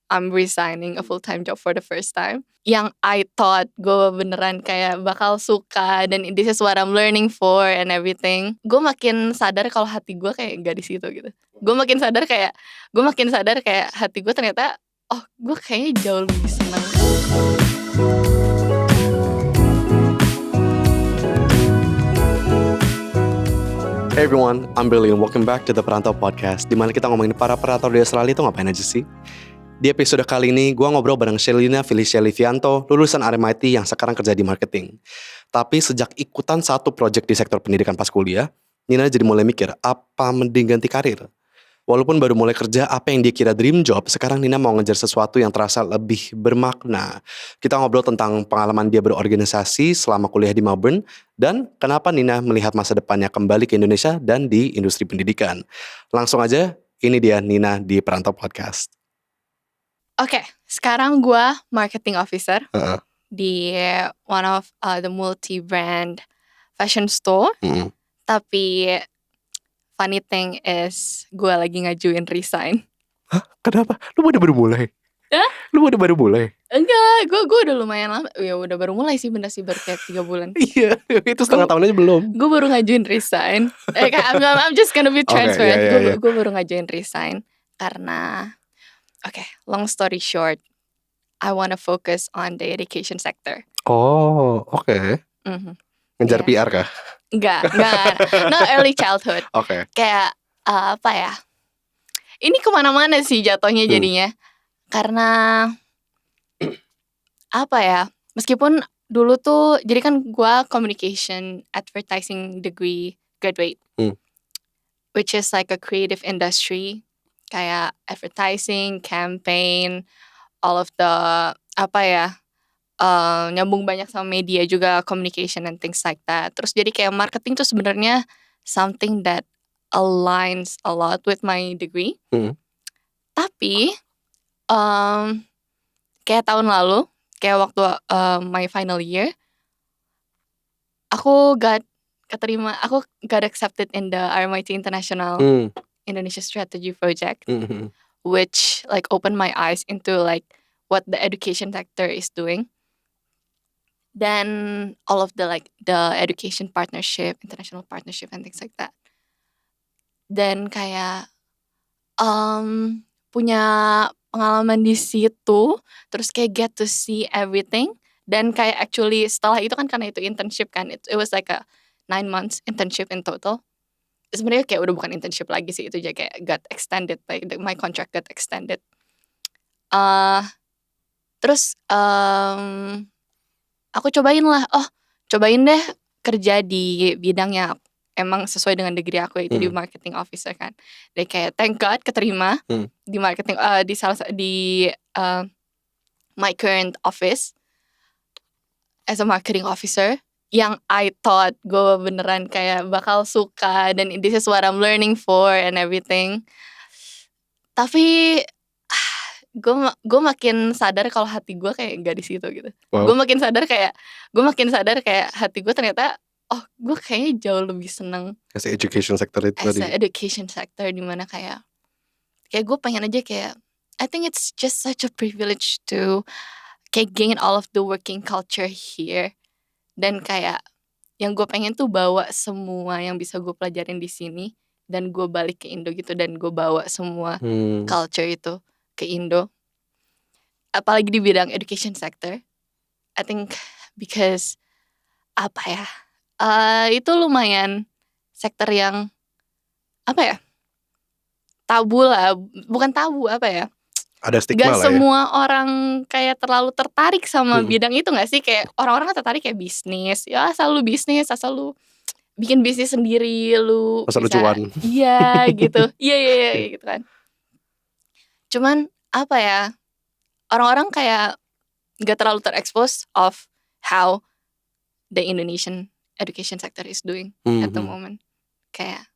I'm resigning a full-time job for the first time. Yang I thought gue beneran kayak bakal suka dan this is what I'm learning for and everything. Gue makin sadar kalau hati gue kayak gak di situ gitu. Gue makin sadar kayak hati gue ternyata gue kayaknya jauh lebih senang. Hey everyone, I'm Billy and welcome back to the Perantau Podcast, di mana kita ngomongin para perantau di Australia itu ngapain aja sih. Di episode kali ini, gue ngobrol bareng Shelina Felicia Livianto, lulusan RMIT yang sekarang kerja di marketing. Tapi sejak ikutan satu project di sektor pendidikan pas kuliah, Nina jadi mulai mikir, apa mending ganti karir? Walaupun baru mulai kerja, apa yang dia kira dream job, sekarang Nina mau ngejar sesuatu yang terasa lebih bermakna. Kita ngobrol tentang pengalaman dia berorganisasi selama kuliah di Melbourne, dan kenapa Nina melihat masa depannya kembali ke Indonesia dan di industri pendidikan. Langsung aja, ini dia Nina di Perantau Podcast. Oke, sekarang gue marketing officer di one of the multi-brand fashion store. Tapi funny thing is gue lagi ngajuin resign. Hah? Kenapa? Lu baru mulai? Hah? Lu baru mulai? Enggak, gue udah lumayan lama. Ya udah baru mulai sih, bener sih, baru kayak 3 bulan. Iya, itu setengah tahun aja belum. Gue baru ngajuin resign. I'm just gonna be transparent. Gue baru ngajuin resign karena long story short, I wanna focus on the education sector. Oh, oke. Ngejar PR kah? Enggak, not early childhood. Oke. Kayak apa ya? Ini kemana-mana sih jatuhnya jadinya. Karena apa ya? Meskipun dulu tuh, jadi kan gue communication advertising degree graduate, which is like a creative industry, kayak advertising, campaign, all of the nyambung banyak sama media juga, communication and things like that. Terus jadi kayak marketing tuh sebenarnya something that aligns a lot with my degree. Tapi kayak tahun lalu, kayak waktu my final year, aku got accepted in the RMIT International Indonesia Strategy Project, which like opened my eyes into like what the education sector is doing. Dan all of the education partnership, international partnership and things like that. Dan kayak punya pengalaman di situ, terus kayak get to see everything. Dan kayak actually setelah itu kan, karena itu internship kan, it was like a 9 months internship in total. Sebenarnya kayak udah bukan internship lagi sih, itu aja kayak got extended, like my contract got extended. Terus aku cobain deh kerja di bidang yang emang sesuai dengan degree aku, itu di marketing officer kan. Dan kayak thank God keterima di marketing di my current office as a marketing officer, yang I thought gue beneran kayak bakal suka dan this is what I'm learning for and everything. Tapi gue makin sadar kalau hati gue kayak gak di situ gitu. Gue makin sadar kayak hati gue ternyata gue kayaknya jauh lebih seneng as education sector itu tadi. As education sector, dimana kayak gue pengen aja kayak, I think it's just such a privilege to kayak gain all of the working culture here. Dan kayak yang gue pengen tuh bawa semua yang bisa gue pelajarin di sini dan gue balik ke Indo gitu, dan gue bawa semua culture itu ke Indo, apalagi di bidang education sector. I think because itu lumayan sektor yang tabu lah, bukan tabu, ada stigma gak lah semua orang kayak terlalu tertarik sama bidang itu gak sih? Kayak orang-orang kan tertarik kayak bisnis, ya asal lu bisnis, asal lu bikin bisnis sendiri, lu asal bisa cuan. Iya gitu. Iya gitu kan. Cuman orang-orang kayak gak terlalu terekspos of how the Indonesian education sector is doing at the moment. Kayak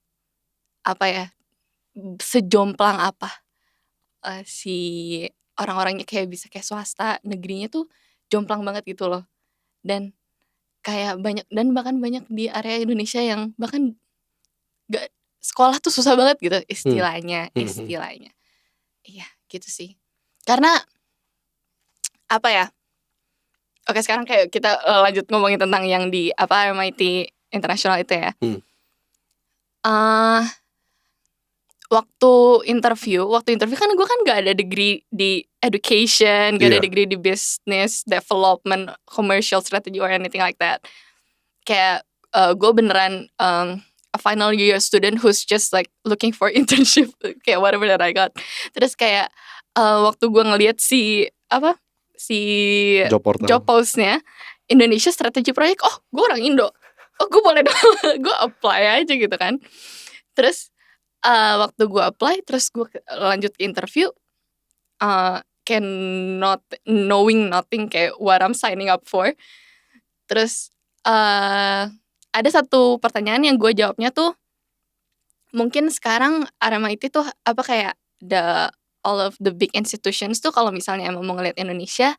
sejomplang apa si orang-orangnya kayak bisa kayak swasta, negerinya tuh jomplang banget gitu loh. Dan kayak bahkan banyak di area Indonesia yang bahkan gak, sekolah tuh susah banget gitu istilahnya. Iya gitu sih. Karena apa ya? Oke, sekarang kayak kita lanjut ngomongin tentang yang di RMIT International itu ya. Waktu interview kan gue kan gak ada degree di education, gak ada degree di business development, commercial strategy or anything like that. Kayak gue beneran a final year student who's just like looking for internship, kayak whatever that I got. Terus kayak waktu gue ngeliat si job postnya Indonesia Strategy Project, oh gue orang Indo, oh gue boleh dong, gue apply aja gitu kan. Terus waktu gue apply, terus gue lanjut ke interview, kayak knowing nothing kayak what I'm signing up for. Terus ada satu pertanyaan yang gue jawabnya tuh, mungkin sekarang RMIT tuh kayak all of the big institutions tuh kalau misalnya emang mau ngeliat Indonesia,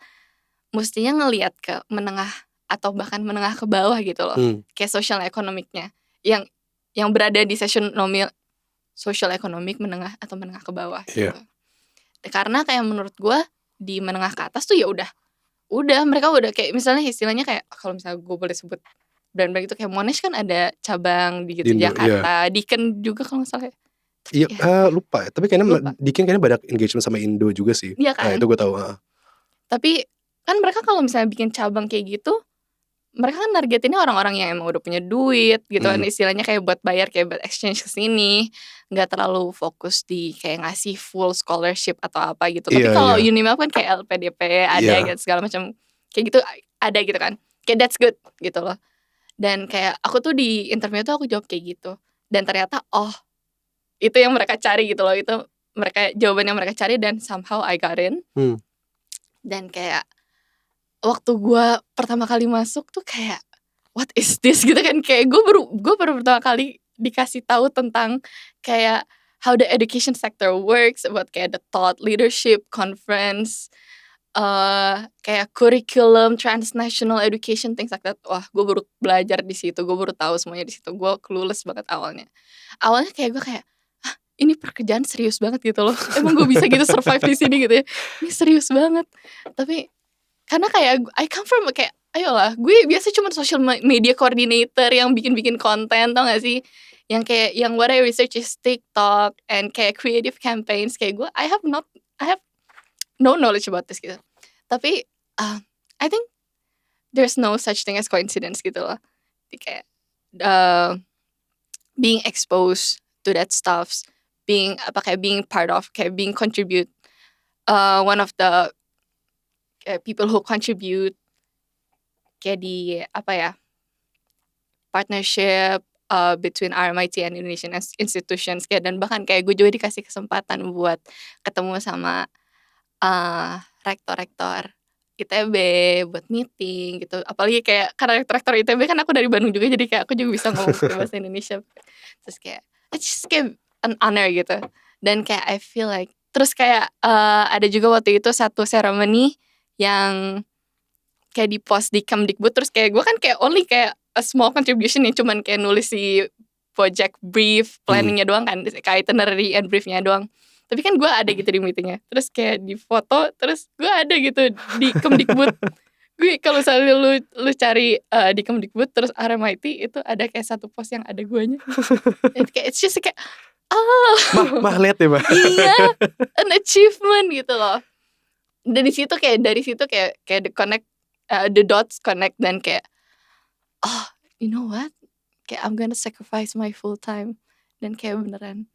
mestinya ngeliat ke menengah atau bahkan menengah ke bawah gitu loh. Kayak social economic-nya yang berada di social economic menengah atau menengah ke bawah gitu. Karena kayak menurut gue di menengah ke atas tuh ya udah mereka udah kayak misalnya istilahnya kayak kalau misalnya gue boleh sebut brand-brand itu kayak Monash kan ada cabang di Jakarta, Deakin juga kalau nggak salah. Iya, lupa ya. Tapi kayaknya Deakin banyak engagement sama Indo juga sih. Iya kan? Itu gue tahu. Tapi kan mereka kalau misalnya bikin cabang kayak gitu, mereka kan targetinnya orang-orang yang emang udah punya duit gitu kan, istilahnya kayak buat bayar, kayak buat exchange ke sini, nggak terlalu fokus di kayak ngasih full scholarship atau apa gitu. Tapi kalau Unimap kan kayak LPDP ada gitu segala macam kayak gitu ada gitu kan, kayak that's good gitu loh. Dan kayak aku tuh di interview tuh aku jawab kayak gitu, dan ternyata itu yang mereka cari gitu loh, itu jawaban yang mereka cari, dan somehow I got in. Dan kayak waktu gue pertama kali masuk tuh kayak what is this gitu kan, kayak gue baru pertama kali dikasih tahu tentang kayak how the education sector works, about kayak the thought leadership conference, kayak curriculum, transnational education, things like that. Wah, gue baru belajar di situ, gue baru tahu semuanya di situ. Gue clueless banget awalnya kayak gue kayak ini pekerjaan serius banget gitu loh. Emang gue bisa gitu survive di sini gitu ya, ini serius banget. Tapi karena kayak I come from kayak ayolah, gue biasa cuma social media coordinator yang bikin konten, tau gak sih? Yang kayak yang what I research is TikTok and kayak creative campaigns. Kayak gue I have no knowledge about this gitu. Tapi I think there's no such thing as coincidence gitu loh. Jadi kayak being exposed to that stuff, being part of, kayak being contribute, one of the people who contribute kayak di partnership between RMIT and Indonesian institutions, kayak, dan bahkan kayak gue juga dikasih kesempatan buat ketemu sama rektor-rektor ITB buat meeting gitu. Apalagi kayak karena rektor ITB kan aku dari Bandung juga, jadi kayak aku juga bisa ngomong bahasa Indonesia. Terus kayak it's just kayak an honor gitu. Dan kayak I feel like, terus kayak ada juga waktu itu satu ceremony yang kayak di post di Kemdikbud, terus kayak gue kan kayak only kayak a small contribution nih, cuman kayak nulis si project brief, planningnya doang kan, kayak itinerary and briefnya doang. Tapi kan gue ada gitu di meetingnya, terus kayak di foto, terus gue ada gitu di Kemdikbud. Gue kalau misalnya lu cari di Kemdikbud terus RMIT, itu ada kayak satu post yang ada guanya. It's just kayak mah lihat ya, Mbak. Iya, an achievement gitu loh. Dan dari situ kayak the dots connect, dan kayak you know what, kayak I'm gonna sacrifice my full time, dan kayak beneran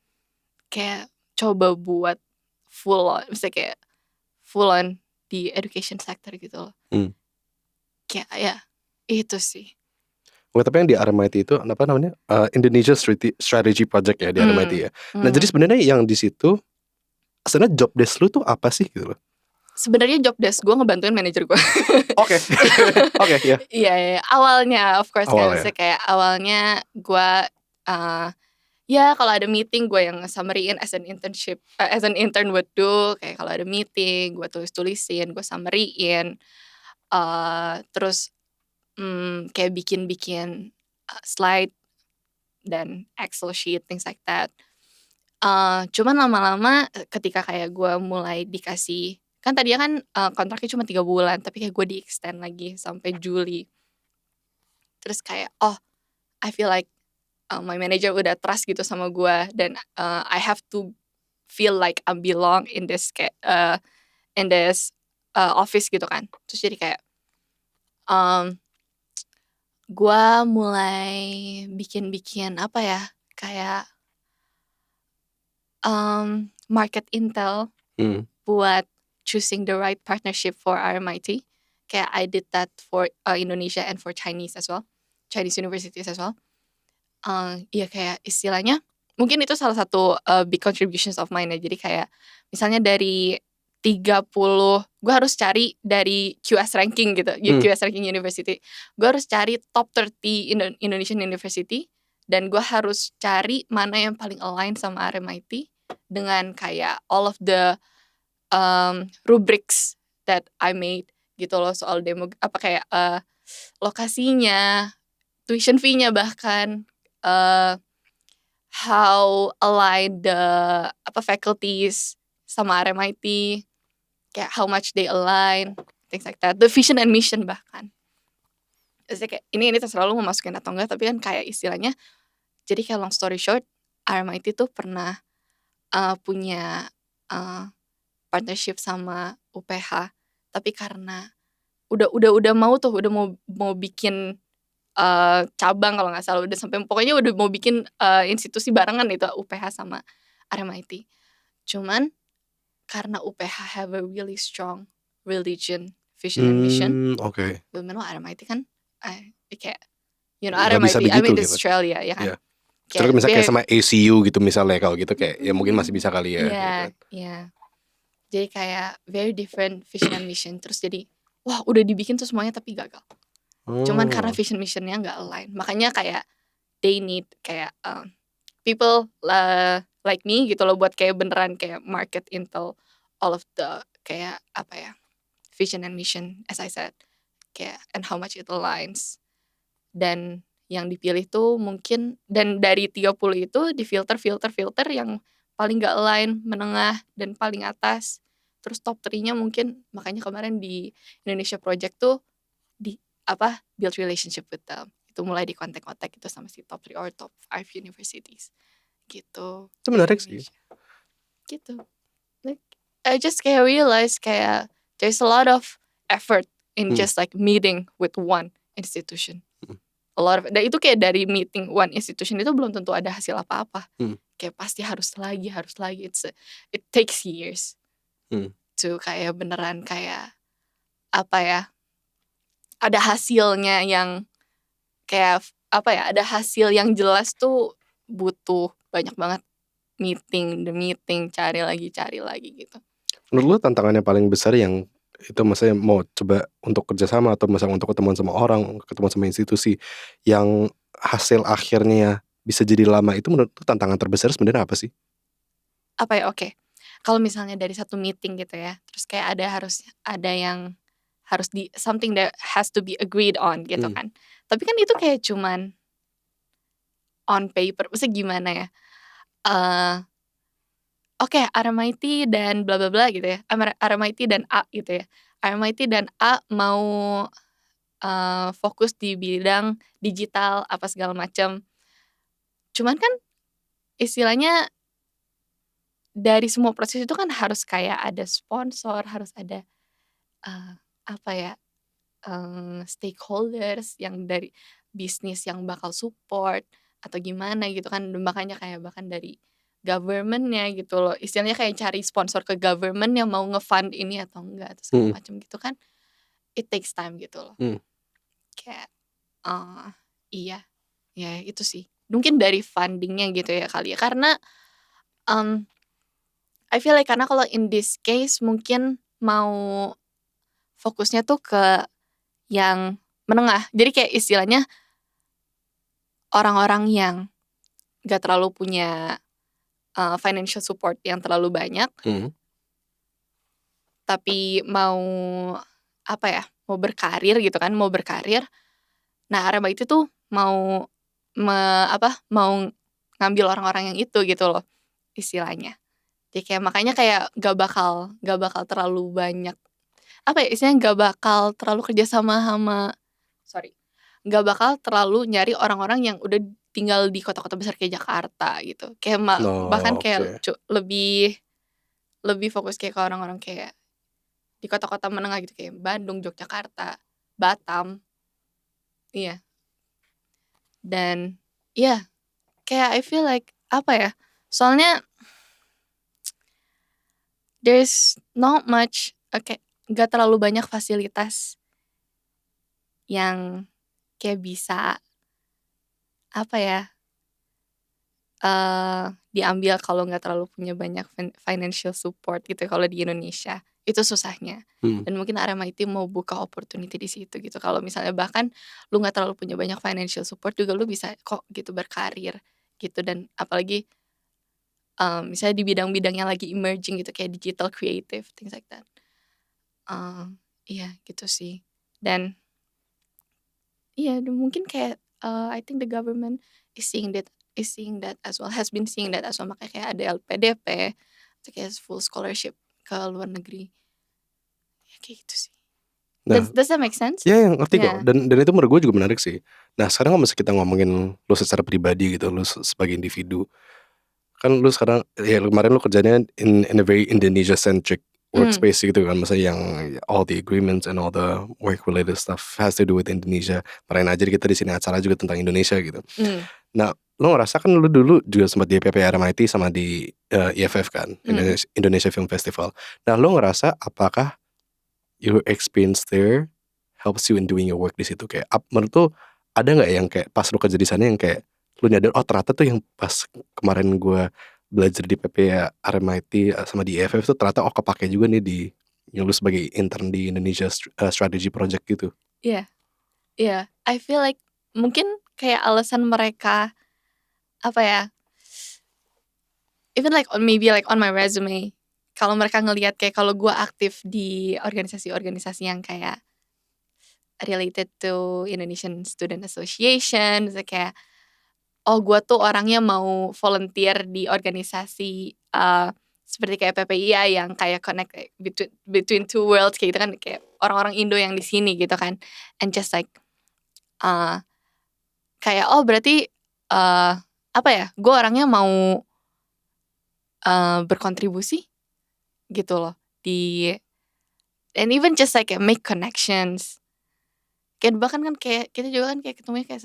kayak coba buat full on di education sector gitu loh. Kayak ya itu sih. Tapi yang di RMIT itu apa namanya, Indonesia Strategy Project ya di RMIT ya. Nah jadi sebenarnya yang di situ sebenarnya job desk lu tuh apa sih gitu loh? Sebenarnya job desk gue ngebantuin manajer gue. Oke, ya. Iya, awalnya of course kan, kayak awalnya gue ya kalau ada meeting gue yang summary-in as an intern would do. Kayak kalau ada meeting gue tulisin, gue summary-in, terus kayak bikin slide dan Excel sheet, things like that. Cuman lama-lama ketika kayak gue mulai dikasih Kan tadinya kan kontraknya cuma 3 bulan, tapi kayak gue di-extend lagi sampai Juli. Terus kayak I feel like my manager udah trust gitu sama gue, dan I have to feel like I belong in this office gitu kan. Terus jadi kayak gue mulai bikin apa ya, kayak market intel buat choosing the right partnership for RMIT. Kayak I did that for Indonesia and for Chinese as well, Chinese universities as well. Iya kayak istilahnya mungkin itu salah satu big contributions of mine ya. Jadi kayak misalnya dari 30, gue harus cari dari QS ranking gitu, QS ranking university. Gue harus cari top 30 Indonesian university, dan gue harus cari mana yang paling align sama RMIT dengan kayak all of the rubrics that I made gitu loh, soal kayak lokasinya, tuition fee-nya, bahkan how aligned the faculties sama RMIT, kayak how much they align, things like that, the vision and mission bahkan. Jadi kayak ini terserah lu mau masukin atau enggak, tapi kan kayak istilahnya, jadi kayak long story short, RMIT tuh pernah punya partnership sama UPH, tapi karena udah mau bikin cabang kalau nggak salah, udah sampai pokoknya udah mau bikin institusi barengan itu UPH sama RMIT. Cuman karena UPH have a really strong religion, vision and mission. Oke. Bener RMIT kan kayak RMIT, I mean gitu, Australia ya kan. Kayak misalnya kayak sama ACU gitu misalnya, kalau gitu kayak ya mungkin masih bisa kali ya. Iya. Jadi kayak very different vision and mission. Terus jadi wah udah dibikin tuh semuanya tapi gagal. Cuman karena vision missionnya nggak align, makanya kayak they need kayak people like me gitu loh, buat kayak beneran kayak market intel all of the kayak apa ya, vision and mission as I said, kayak and how much it aligns. Dan yang dipilih tuh mungkin, dan dari 30 itu di filter yang paling gak align, menengah, dan paling atas. Terus top 3-nya mungkin, makanya kemarin di Indonesia Project tuh build relationship with them. Itu mulai di kontak-kontak gitu sama si top 3 or top 5 universities gitu. Itu menarik sih. Gitu. Like, I just kayak realize kayak there's a lot of effort in just like meeting with one institution. A lot of, dan itu kayak dari meeting one institution itu belum tentu ada hasil apa-apa. Kayak pasti harus lagi. It takes years to kayak beneran kayak apa ya, ada hasilnya yang kayak apa ya, ada hasil yang jelas tuh butuh banyak banget meeting, cari lagi gitu. Menurut lu tantangannya paling besar yang itu maksudnya mau coba untuk kerjasama atau misalnya untuk ketemu sama orang, ketemu sama institusi yang hasil akhirnya bisa jadi lama, itu menurut lu tantangan terbesar sebenarnya apa sih? Apa ya, oke. Kalau misalnya dari satu meeting gitu ya, terus kayak ada yang harus something that has to be agreed on gitu kan. Tapi kan itu kayak cuman on paper, maksudnya gimana ya? Oke, RMIT dan bla bla bla gitu ya. RMIT dan A gitu ya. RMIT dan A mau fokus di bidang digital apa segala macam. Cuman kan istilahnya dari semua proses itu kan harus kayak ada sponsor, harus ada apa ya, stakeholders yang dari bisnis yang bakal support atau gimana gitu kan. Makanya kayak bahkan dari government-nya gitu loh, istilahnya kayak cari sponsor ke government yang mau nge-fund ini atau enggak atau segala macam gitu kan, it takes time gitu loh. Kayak iya ya itu sih mungkin dari fundingnya gitu ya kali ya, karena I feel like karena kalau in this case mungkin mau fokusnya tuh ke yang menengah, jadi kayak istilahnya orang-orang yang gak terlalu punya financial support yang terlalu banyak, tapi mau apa ya, mau berkarir gitu kan, mau berkarir. Nah RMIT itu tuh mau ngambil orang-orang yang itu gitu loh istilahnya. Jadi kayak makanya kayak gak bakal terlalu banyak apa ya istilahnya, gak bakal terlalu kerjasama sama gak bakal terlalu nyari orang-orang yang udah tinggal di kota-kota besar kayak Jakarta gitu. Kayak bahkan kayak lebih fokus kayak ke orang-orang kayak di kota-kota menengah gitu kayak Bandung, Yogyakarta, Batam. Iya. Dan iya, kayak I feel like apa ya? Soalnya there's not much gak terlalu banyak fasilitas yang kayak bisa apa ya? Diambil kalau nggak terlalu punya banyak financial support gitu kalau di Indonesia. Itu susahnya. Dan mungkin RMIT mau buka opportunity di situ gitu. Kalau misalnya bahkan lu nggak terlalu punya banyak financial support juga lu bisa kok gitu berkarir gitu. Dan apalagi misalnya di bidang-bidang yang lagi emerging gitu kayak digital creative, things like that. Iya gitu sih. Dan iya mungkin kayak I think the government is seeing that as well, has been seeing that as well, makanya kayak ada LPDP atau kayak full scholarship ke luar negeri ya kayak gitu sih. Does that make sense? Ya yang ngerti kok. Dan itu menurut gue juga menarik sih. Nah sekarang kalau misalnya kita ngomongin lu secara pribadi gitu, lu sebagai individu, kan lu sekarang ya kemarin lu kerjanya in a very Indonesia centric workspace gitu kan, maksudnya yang all the agreements and all the work related stuff has to do with Indonesia. Marahin aja kita di sini acara juga tentang Indonesia gitu. Nah lo ngerasa kan lu dulu juga sempat di PPRMIT sama di IFF kan, Indonesia Film Festival. Nah lo ngerasa apakah your experience there helps you in doing your work di situ? Kayak menurut tuh ada nggak yang kayak pas lu kerja di sana yang kayak lu nyadar ternyata tuh yang pas kemarin gue belajar di PPRMIT sama di IFF tuh ternyata kepake juga nih di yang lu sebagai intern di Indonesia Strategy Project gitu. Iya, I feel like mungkin kayak alasan mereka apa ya, even like maybe like on my resume, kalau mereka ngelihat kayak kalau gue aktif di organisasi-organisasi yang kayak related to Indonesian Student Association, kayak gue tuh orangnya mau volunteer di organisasi seperti kayak PPIA yang kayak connect between two worlds kayak gitu kan, kayak orang-orang Indo yang di sini gitu kan, and just like kayak berarti apa ya, gue orangnya mau berkontribusi gitu loh and even just like make connections. Kayak bahkan kan kayak kita juga kan kayak ketemunya kayak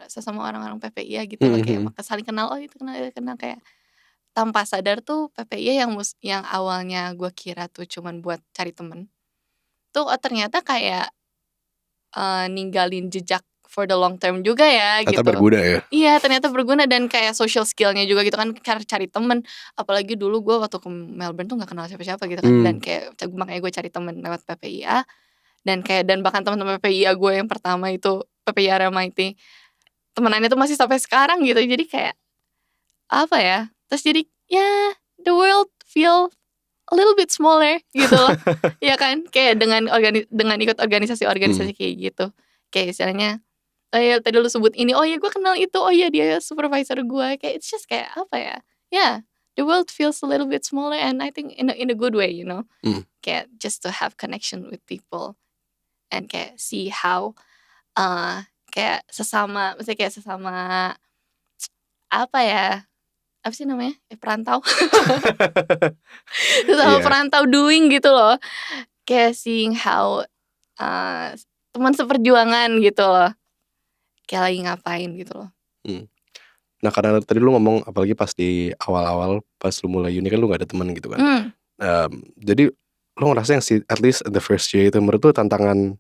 sesama orang-orang PPIA gitu loh, kayak saling kenal, itu kenal kayak tanpa sadar tuh PPIA yang awalnya gue kira tuh cuman buat cari temen tuh ternyata kayak ninggalin jejak for the long term juga ya gitu. Ternyata berguna ya? Iya ternyata berguna dan kayak social skillnya juga gitu kan, cari temen. Apalagi dulu gue waktu ke Melbourne tuh gak kenal siapa-siapa gitu kan, dan kayak makanya gue cari temen lewat PPIA. Dan bahkan teman-teman PPIA gue yang pertama itu PPIA RMIT, temenannya tuh masih sampai sekarang gitu. Jadi kayak apa ya, terus jadi ya the world feel a little bit smaller gitu loh. Ya kan, kayak dengan ikut organisasi kayak gitu. Kayak istilahnya ya tadi lu sebut ini, ya gue kenal itu, ya dia supervisor gue. Kayak it's just kayak apa ya, the world feels a little bit smaller, and I think in a good way, you know. Kayak just to have connection with people and kayak see how kayak sesama apa ya, apa sih namanya, perantau sesama perantau doing gitu loh, kayak seeing how teman seperjuangan gitu loh kayak lagi ngapain gitu loh. Nah karena tadi lu ngomong apalagi pas di awal-awal pas lu mulai uni kan lu gak ada teman gitu kan. Jadi lu ngerasa yang at least the first year itu menurut tuh tantangan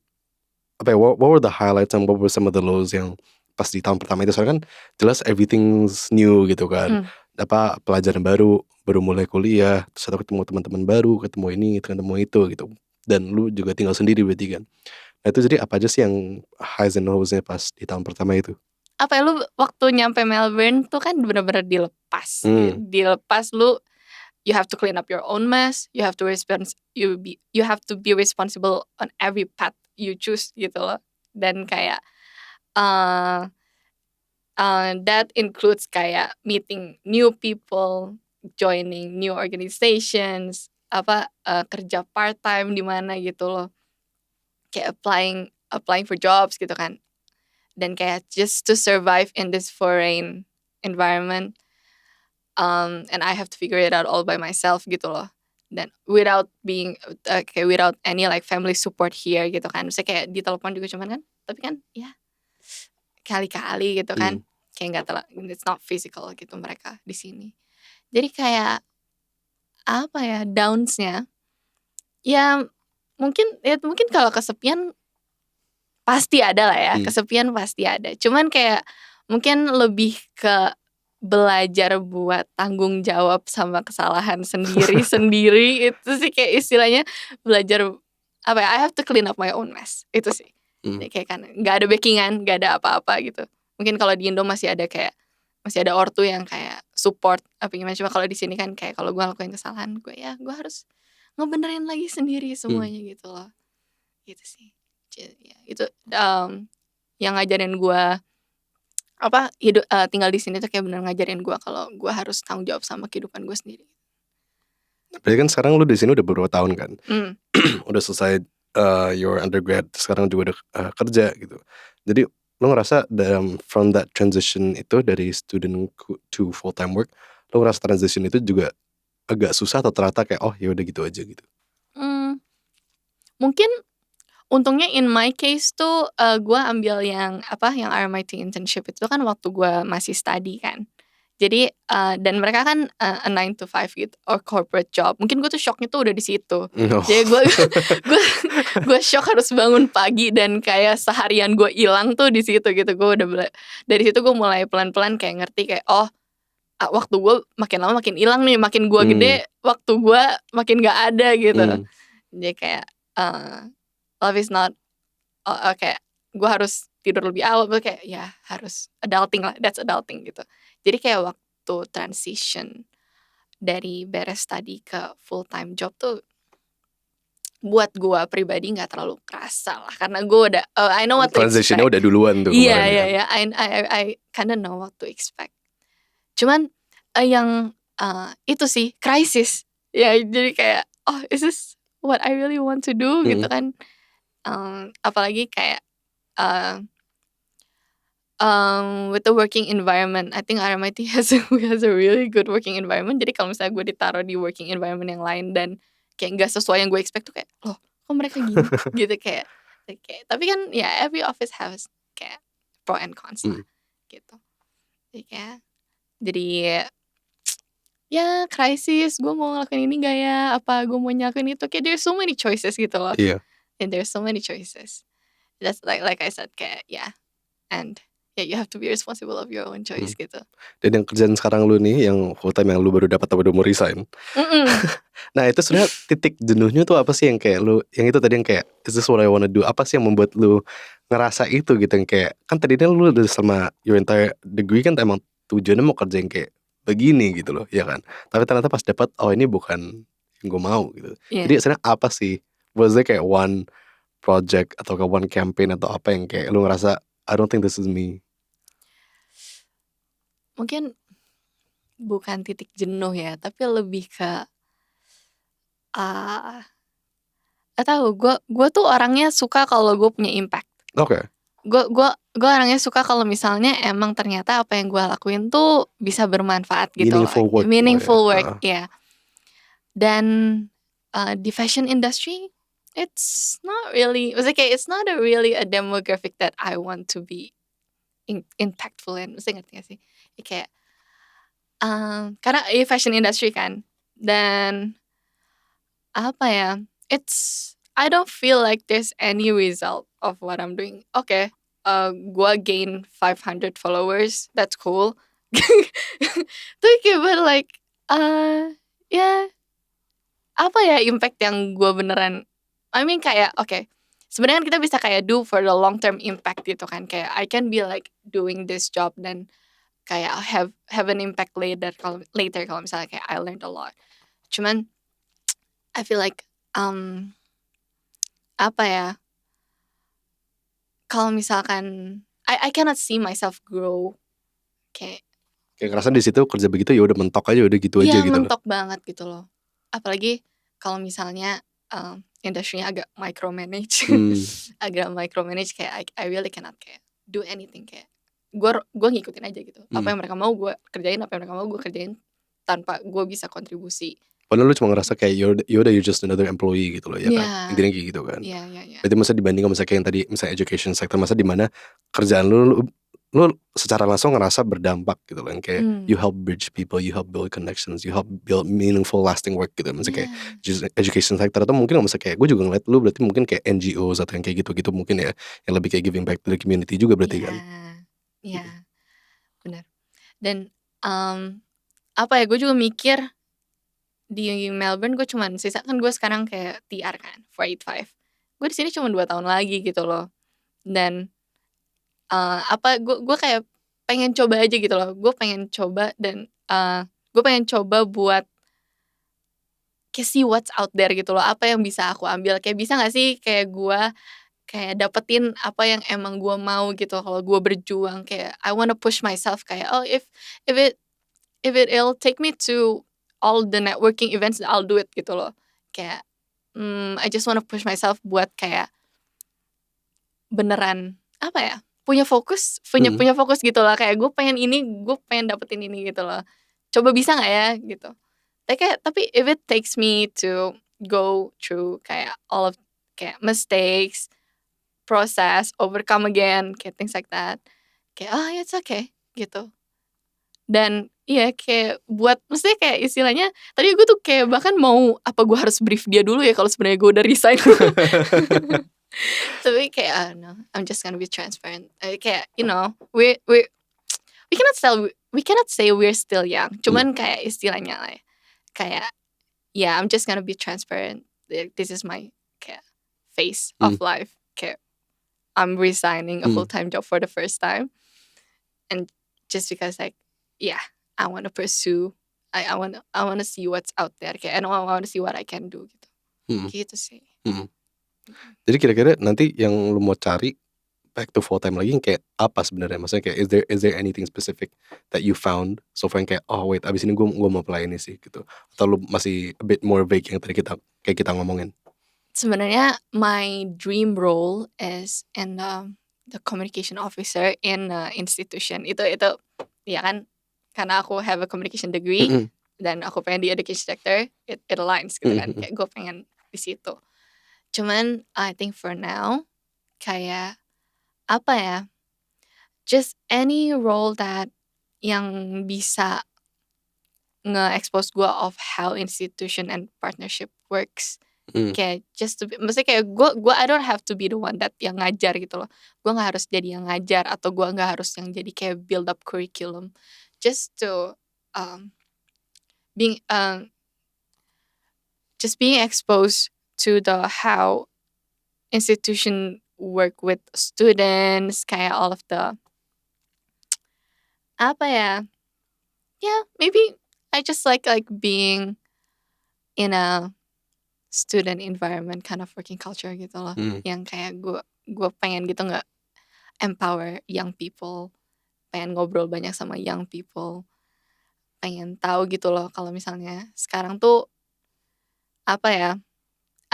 apa ya, what were the highlights and what were some of the lows yang pas di tahun pertama itu? Soalnya kan jelas everything's new gitu kan, apa pelajaran baru mulai kuliah, terus atau ketemu teman-teman baru, ketemu ini, ketemu itu gitu, dan lu juga tinggal sendiri berarti kan. Nah itu jadi apa aja sih yang highs and lows-nya pas di tahun pertama itu? Apa ya, lu waktu nyampe Melbourne tuh kan bener-bener dilepas lu, you have to clean up your own mess, you have to be responsible on every path you choose gitu loh. Dan kayak that includes kayak meeting new people, joining new organizations, kerja part time di mana gitu loh, kayak applying for jobs gitu kan, dan kayak just to survive in this foreign environment, and I have to figure it out all by myself gitu loh, dan without kayak without any like family support here gitu kan, misalnya kayak di telepon juga cuman kan, tapi kan ya kali-kali gitu kan, kayak nggak it's not physical gitu mereka di sini. Jadi kayak apa ya, downs-nya ya mungkin kalau kesepian pasti ada lah ya, kesepian pasti ada. Cuman kayak mungkin lebih ke belajar buat tanggung jawab sama kesalahan sendiri itu sih, kayak istilahnya belajar apa ya, I have to clean up my own mess, itu sih. Jadi kayak kan nggak ada backingan, nggak ada apa-apa gitu. Mungkin kalau di Indo masih ada ortu yang kayak support apa gimana, cuma kalau di sini kan kayak kalau gue ngelakuin kesalahan, gue harus ngebenerin lagi sendiri semuanya gitu loh. Gitu sih. Ya, itu yang ngajarin gue hidup tinggal di sini tuh kayak bener ngajarin gue kalau gue harus tanggung jawab sama kehidupan gue sendiri. Berarti kan sekarang lu di sini udah beberapa tahun kan? Udah selesai your undergrad, sekarang juga udah kerja gitu. Jadi lo ngerasa from that transition itu dari student to full time work, lo ngerasa transition itu juga agak susah atau ternyata kayak ya udah gitu aja gitu? Mungkin untungnya in my case tuh gue ambil yang RMIT internship itu kan waktu gue masih study kan. Jadi dan mereka kan a 9 to 5 gitu or corporate job. Mungkin gue tuh shocknya tuh udah di situ. Jadi gue shock harus bangun pagi dan kayak seharian gue hilang tuh di situ gitu. Gue udah dari situ gue mulai pelan-pelan kayak ngerti kayak waktu gue makin lama makin hilang nih, makin gue gede waktu gue makin gak ada gitu. Jadi kayak life is not kayak gue harus tidur lebih awal, kayak ya harus adulting lah, that's adulting gitu. Jadi kayak waktu transition dari beres study ke full time job tuh buat gue pribadi nggak terlalu kerasa lah, karena gue udah I know what to expect. Transitionnya udah duluan tuh. Iya, I kinda know what to expect. Cuman yang itu sih crisis ya, jadi kayak is this what I really want to do gitu kan. Apalagi kayak with the working environment, I think RMIT has a really good working environment. Jadi kalau misalnya gue ditaruh di working environment yang lain dan kayak nggak sesuai yang gue expect tuh kayak loh kok mereka gini gitu, kayak tapi kan ya every office has kayak pro and cons lah gitu. Jadi kayak ya krisis, gue mau ngelakuin ini gak ya, apa gue mau ngelakuin itu, kayak there's so many choices gitu loh. And there's so many choices. That's like I said kayak and you have to be responsible of your own choice gitu. Dan yang kerjaan sekarang lu nih yang full time yang lu baru dapat atau udah mau resign. Nah itu sebenarnya titik jenuhnya tuh apa sih, yang kayak lu yang itu tadi yang kayak is this what I wanna do? Apa sih yang membuat lu ngerasa itu gitu, yang kayak kan tadinya lu udah sama your entire degree kan emang tujuannya mau kerja yang kayak begini gitu loh, ya kan? Tapi ternyata pas dapat ini bukan yang gue mau gitu. Jadi sebenarnya apa sih? Was there kayak one project atau one campaign atau apa yang kayak lu ngerasa I don't think this is me? Mungkin bukan titik jenuh ya, tapi lebih ke tahu gue tuh orangnya suka kalau gue punya impact. Gue orangnya suka kalau misalnya emang ternyata apa yang gue lakuin tuh bisa bermanfaat gitu. Meaningful work ya. Dan di fashion industry it's not really, maksudnya kayak it's not really a demographic that I want to be impactful in. Maksudnya ngerti gak sih? Kayak karena fashion industry kan, dan apa ya, I don't feel like there's any result of what I'm doing. Gue gain 500 followers, that's cool. Tapi kayak like apa ya impact yang gue beneran, I mean kayak sebenarnya kan kita bisa kayak do for the long term impact gitu kan, kayak I can be like doing this job dan kayak have an impact later kalau misalnya kayak I learned a lot. Cuman I feel like apa ya, kalau misalkan I cannot see myself grow kayak Kayak ngerasa di situ kerja begitu ya udah mentok aja, udah gitu aja Iya, gitu loh. mentok banget gitu loh. Apalagi kalau misalnya industrinya agak micromanage, agak micromanage kayak I really cannot kayak do anything, kayak gue ngikutin aja gitu. Apa yang mereka mau gue kerjain, apa yang mereka mau gue kerjain tanpa gue bisa kontribusi. Padahal lu cuma ngerasa kayak you're just another employee gitu loh ya kan. Iya. Intinya kayak gitu kan. Iya. Berarti masa dibanding misalnya kayak yang tadi misalnya education sector, masa di mana kerjaan lu secara langsung ngerasa berdampak gitu loh, yang kayak you help bridge people, you help build connections, you help build meaningful lasting work gitu. Misalnya kayak just education sector, atau mungkin misalnya kayak gue juga ngeliat lu berarti mungkin kayak NGOs atau yang kayak gitu-gitu mungkin ya, yang lebih kayak giving back to the community juga berarti kan. Iya, benar. Dan apa ya, gue juga mikir di Melbourne gue cuman sisa, kan gue sekarang kayak TR kan 485, gue di sini cuma 2 tahun lagi gitu loh. Dan gue kayak pengen coba aja gitu loh, gue pengen coba dan gue pengen coba buat kayak see what's out there gitu loh, apa yang bisa aku ambil, kayak bisa nggak sih kayak gue kayak dapetin apa yang emang gue mau gitu kalau gue berjuang, kayak I wanna push myself, kayak if it'll take me to all the networking events, I'll do it gitu loh. Kayak I just wanna push myself buat kayak beneran apa ya, punya fokus gitu lah, kayak gue pengen dapetin ini gitu loh. Coba bisa nggak ya gitu. Tapi if it takes me to go through kayak all of kayak mistakes, process, overcome again, kayak things like that, kayak it's okay gitu. Dan iya kayak buat, maksudnya kayak istilahnya tadi gue tuh kayak bahkan mau apa gue harus brief dia dulu ya kalau sebenarnya gue udah resign. Tapi kayak no, I'm just gonna be transparent. Kayak we cannot say we're still young. Cuman kayak istilahnya lah ya, kayak I'm just gonna be transparent. This is my kayak phase of life. Kayak I'm resigning a full-time job for the first time, and just because like I want to pursue, I want to see what's out there, kayak I want to see what I can do gitu. Gitu sih. Jadi kira-kira nanti yang lu mau cari back to full time lagi kayak apa sebenarnya? Maksudnya kayak is there anything specific that you found so far yang kayak wait abis ini gue mau apply ini sih gitu, atau lu masih a bit more vague yang tadi kita ngomongin? Sebenarnya my dream role is in the communication officer in institution. Itu ya kan, karena aku have a communication degree dan aku pengen di education sector, it aligns gitu kan. Kayak gue pengen di situ. Cuman I think for now kayak apa ya, just any role that yang bisa nge-expose gue of how institution and partnership works. Kayak just to be, maksudnya kayak gue I don't have to be the one that yang ngajar gitu loh. Gue gak harus jadi yang ngajar, atau gue gak harus yang jadi kayak build up curriculum. Just to being exposed to the how institution work with students, kayak all of the apa ya, maybe I just like being in a student environment kind of working culture gitu loh. Yang kayak gue pengen gitu nggak empower young people, pengen ngobrol banyak sama young people, pengen tahu gitu loh kalau misalnya sekarang tuh apa ya,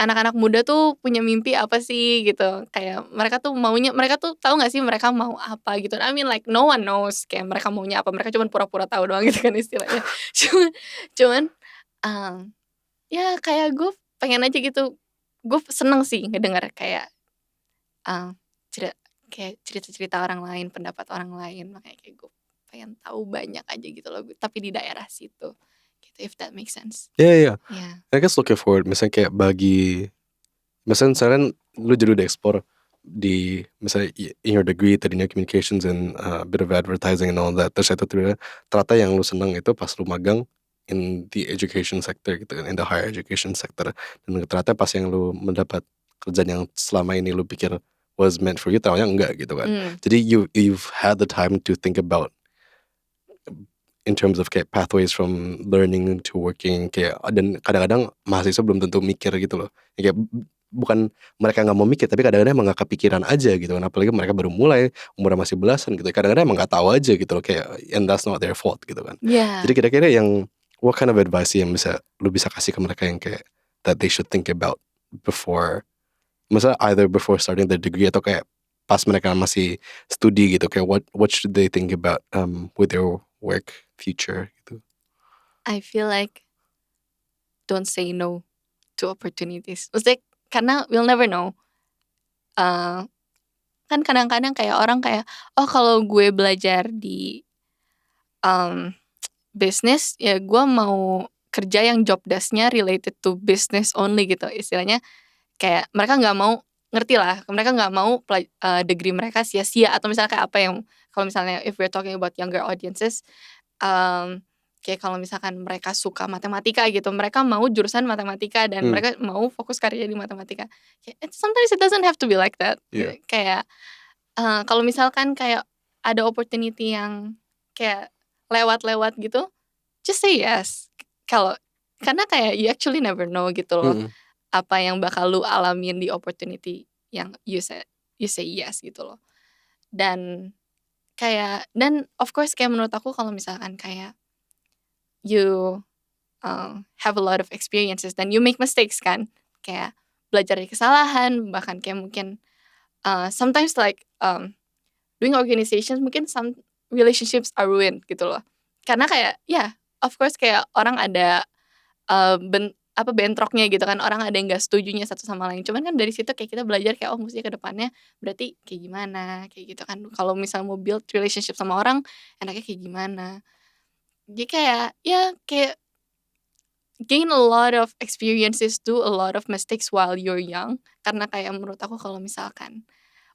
anak-anak muda tuh punya mimpi apa sih gitu, kayak mereka tuh tahu nggak sih mereka mau apa gitu. I mean like no one knows kayak mereka maunya apa, mereka cuma pura-pura tahu doang gitu kan istilahnya. cuman ya kayak gue pengen aja gitu, gue seneng sih ngedengar kayak cerita-cerita orang lain, pendapat orang lain, makanya kayak gue pengen tahu banyak aja gitu loh, tapi di daerah situ gitu, if that makes sense. Yeah. I guess looking forward, misalnya kayak misalnya sekarang lu jadi udah explore di misalnya in your degree tadinya communications and a bit of advertising and all that, terus itu ternyata yang lu seneng itu pas lu magang in the education sector gitu kan, in the higher education sector, dan ternyata pas yang lu mendapat kerjaan yang selama ini lu pikir was meant for you, ternyata enggak gitu kan. Jadi you've had the time to think about in terms of kayak pathways from learning to working, kayak, dan kadang-kadang mahasiswa belum tentu mikir gitu loh, kayak bukan mereka nggak mau mikir, tapi kadang-kadang emang nggak kepikiran aja gitu kan. Apalagi mereka baru mulai, umurnya masih belasan gitu. Kadang-kadang emang nggak tahu aja gitu loh, kayak and that's not their fault gitu kan. Jadi kira-kira yang what kind of advice yang lu bisa kasih ke mereka yang kayak that they should think about before, misalnya either before starting their degree atau kayak pas mereka masih studi gitu, kayak what should they think about with their work future gitu. I feel like don't say no to opportunities. Maksudnya karena we'll never know. Kan kadang-kadang kayak orang kayak, oh kalau gue belajar di business, ya gue mau kerja yang job desk-nya related to business only gitu. Istilahnya kayak mereka nggak mau, ngerti lah, mereka nggak mau degree mereka sia-sia. Atau misalnya kayak apa yang, kalau misalnya if we're talking about younger audiences, kayak kalau misalkan mereka suka matematika gitu, mereka mau jurusan matematika dan mereka mau fokus karya di matematika. Sometimes it doesn't have to be like that. Yeah. Kayak kalau misalkan kayak ada opportunity yang kayak lewat-lewat gitu, just say yes. Karena kayak you actually never know gitu loh, apa yang bakal lu alamin di opportunity yang you say yes gitu loh. Dan of course kayak menurut aku kalau misalkan kayak you have a lot of experiences dan you make mistakes kan, kayak belajar dari kesalahan, bahkan kayak mungkin sometimes like doing organizations, mungkin some relationships are ruined gitu loh. Karena kayak of course kayak orang ada bentroknya gitu kan, orang ada yang nggak setujunya satu sama lain. Cuman kan dari situ kayak kita belajar kayak mesti ke depannya berarti kayak gimana, kayak gitu kan. Kalau misalnya mau build relationship sama orang, enaknya kayak gimana. Jadi kayak kayak gain a lot of experiences, do a lot of mistakes while you're young. Karena kayak menurut aku kalau misalkan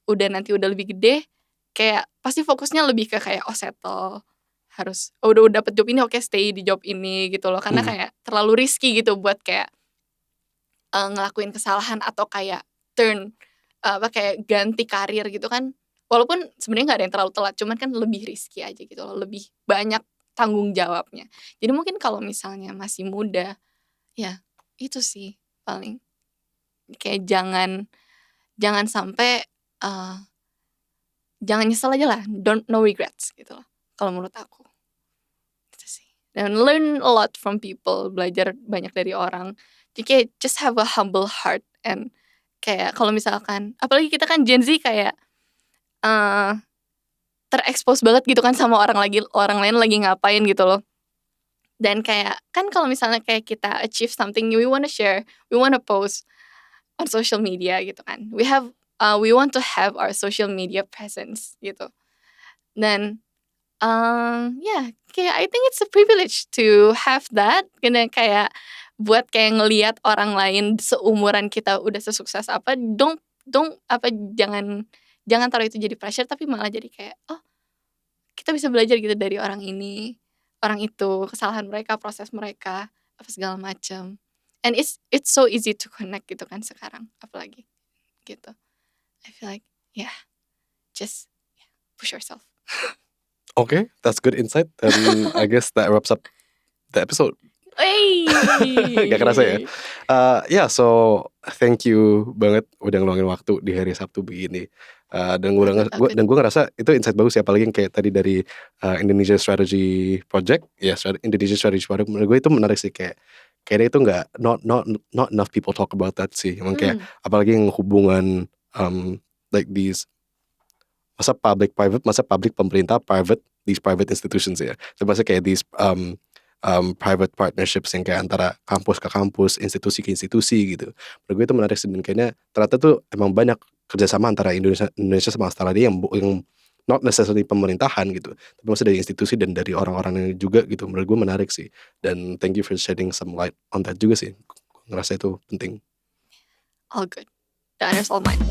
udah lebih gede, kayak pasti fokusnya lebih ke kayak settle, harus udah dapet job ini, oke stay di job ini gitu loh. Karena kayak terlalu risky gitu buat kayak ngelakuin kesalahan atau kayak kayak ganti karir gitu kan. Walaupun sebenarnya nggak ada yang terlalu telat, cuman kan lebih risky aja gitu loh, lebih banyak tanggung jawabnya. Jadi mungkin kalau misalnya masih muda, ya itu sih paling kayak jangan sampai jangan nyesel aja lah, no regrets gitu loh kalau menurut aku. Gitu sih. Dan learn a lot from people, belajar banyak dari orang. Jadi kayak just have a humble heart, and kayak kalau misalkan apalagi kita kan Gen Z kayak terekspos banget gitu kan sama orang lain lagi ngapain gitu loh. Dan kayak kan kalau misalnya kayak kita achieve something, we wanna share, we wanna post on social media gitu kan. We want to have our social media presence gitu. Dan kayak I think it's a privilege to have that. Karena kayak buat kayak ngelihat orang lain seumuran kita udah sesukses apa, jangan taruh itu jadi pressure, tapi malah jadi kayak kita bisa belajar gitu dari orang ini, orang itu, kesalahan mereka, proses mereka, apa segala macam. And it's so easy to connect gitu kan sekarang, apalagi gitu. I feel like just push yourself. Okay, that's good insight. And I guess that wraps up the episode. Gak kerasa ya. So thank you banget udah ngeluangin waktu di hari Sabtu begini. Dan gue ngerasa itu insight bagus ya, apalagi yang kayak tadi dari Indonesia Strategy Project. Indonesia Strategy Project menurut gue itu menarik sih, kayaknya itu not enough people talk about that sih. Emang kayak apalagi yang hubungan like these masa public pemerintah, these private institutions ya. Termasuk kayak these private partnerships yang kayak antara kampus ke kampus, institusi ke institusi gitu. Menurut gue itu menarik sih, dan kayaknya ternyata tuh emang banyak kerjasama antara Indonesia sama Australia yang not necessarily pemerintahan gitu, tapi maksudnya dari institusi dan dari orang-orang juga gitu. Menurut gue menarik sih, dan thank you for shedding some light on that juga sih. Gue ngerasa itu penting. All good. The honors all mine.